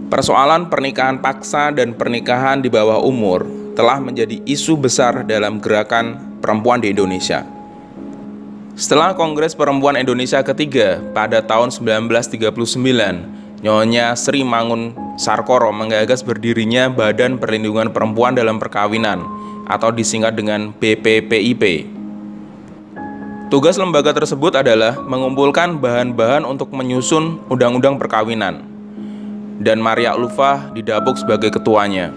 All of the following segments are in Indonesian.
Persoalan pernikahan paksa dan pernikahan di bawah umur telah menjadi isu besar dalam gerakan perempuan di Indonesia. Setelah Kongres Perempuan Indonesia ketiga pada tahun 1939, Nyonya Sri Mangunsarkoro menggagas berdirinya Badan Perlindungan Perempuan dalam Perkawinan atau disingkat dengan BPPIP. Tugas lembaga tersebut adalah mengumpulkan bahan-bahan untuk menyusun undang-undang perkawinan, dan Maria Ulfa didapuk sebagai ketuanya.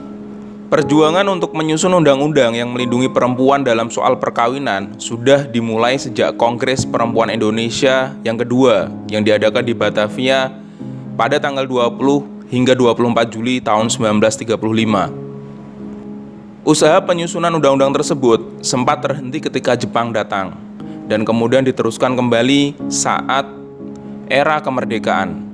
Perjuangan untuk menyusun undang-undang yang melindungi perempuan dalam soal perkawinan sudah dimulai sejak Kongres Perempuan Indonesia yang kedua yang diadakan di Batavia pada tanggal 20 hingga 24 Juli tahun 1935. Usaha penyusunan undang-undang tersebut sempat terhenti ketika Jepang datang dan kemudian diteruskan kembali saat era kemerdekaan.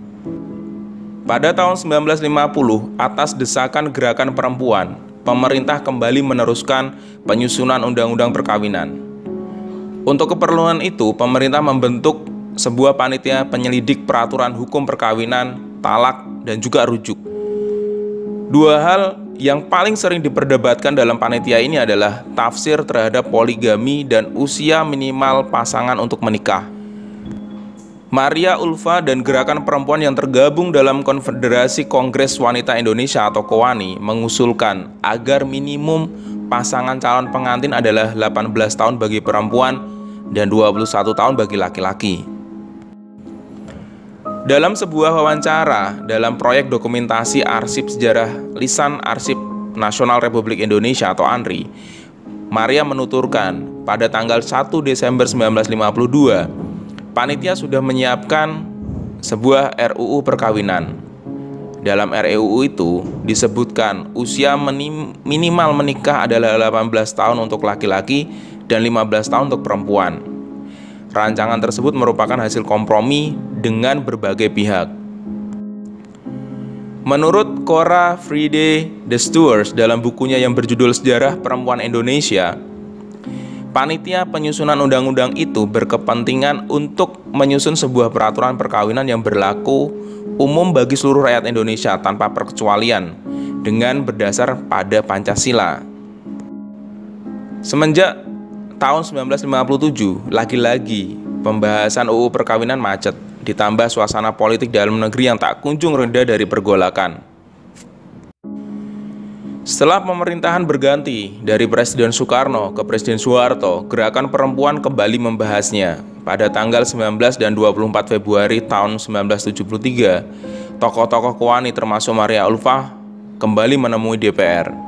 Pada tahun 1950, atas desakan gerakan perempuan, pemerintah kembali meneruskan penyusunan undang-undang perkawinan. Untuk keperluan itu, pemerintah membentuk sebuah panitia penyelidik peraturan hukum perkawinan, talak, dan juga rujuk. Dua hal yang paling sering diperdebatkan dalam panitia ini adalah tafsir terhadap poligami dan usia minimal pasangan untuk menikah. Maria Ulfa dan gerakan perempuan yang tergabung dalam Konfederasi Kongres Wanita Indonesia atau KOWANI mengusulkan agar minimum pasangan calon pengantin adalah 18 tahun bagi perempuan dan 21 tahun bagi laki-laki. Dalam sebuah wawancara dalam proyek dokumentasi Arsip Sejarah Lisan Arsip Nasional Republik Indonesia atau ANRI, Maria menuturkan pada tanggal 1 Desember 1952 panitia sudah menyiapkan sebuah RUU perkawinan. Dalam RUU itu disebutkan usia minimal menikah adalah 18 tahun untuk laki-laki dan 15 tahun untuk perempuan. Rancangan tersebut merupakan hasil kompromi dengan berbagai pihak. Menurut Cora Friede de Stuers dalam bukunya yang berjudul Sejarah Perempuan Indonesia, panitia penyusunan undang-undang itu berkepentingan untuk menyusun sebuah peraturan perkawinan yang berlaku umum bagi seluruh rakyat Indonesia tanpa perkecualian dengan berdasar pada Pancasila. Semenjak tahun 1957, lagi-lagi pembahasan UU perkawinan macet, ditambah suasana politik dalam negeri yang tak kunjung reda dari pergolakan. Setelah pemerintahan berganti dari Presiden Soekarno ke Presiden Soeharto, gerakan perempuan kembali membahasnya. Pada tanggal 19 dan 24 Februari tahun 1973, tokoh-tokoh KOWANI termasuk Maria Ulfa kembali menemui DPR.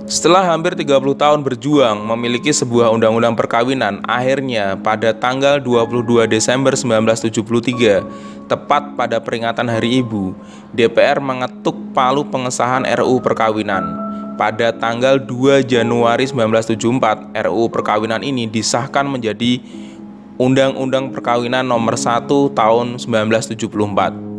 Setelah hampir 30 tahun berjuang memiliki sebuah undang-undang perkawinan, akhirnya pada tanggal 22 Desember 1973, tepat pada peringatan Hari Ibu, DPR mengetuk palu pengesahan RUU perkawinan. Pada tanggal 2 Januari 1974, RUU perkawinan ini disahkan menjadi Undang-Undang Perkawinan Nomor 1 Tahun 1974.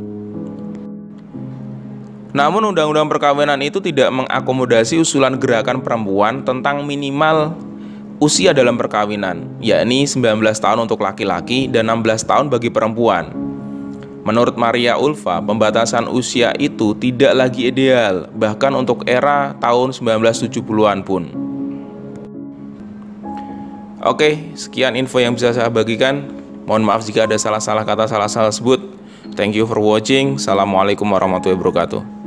Namun Undang-Undang Perkawinan itu tidak mengakomodasi usulan gerakan perempuan tentang minimal usia dalam perkawinan, yakni 19 tahun untuk laki-laki dan 16 tahun bagi perempuan. Menurut Maria Ulfa, pembatasan usia itu tidak lagi ideal, bahkan untuk era tahun 1970-an pun. Oke, sekian info yang bisa saya bagikan. Mohon maaf jika ada salah-salah kata, salah-salah sebut. Thank you for watching. Assalamualaikum warahmatullahi wabarakatuh.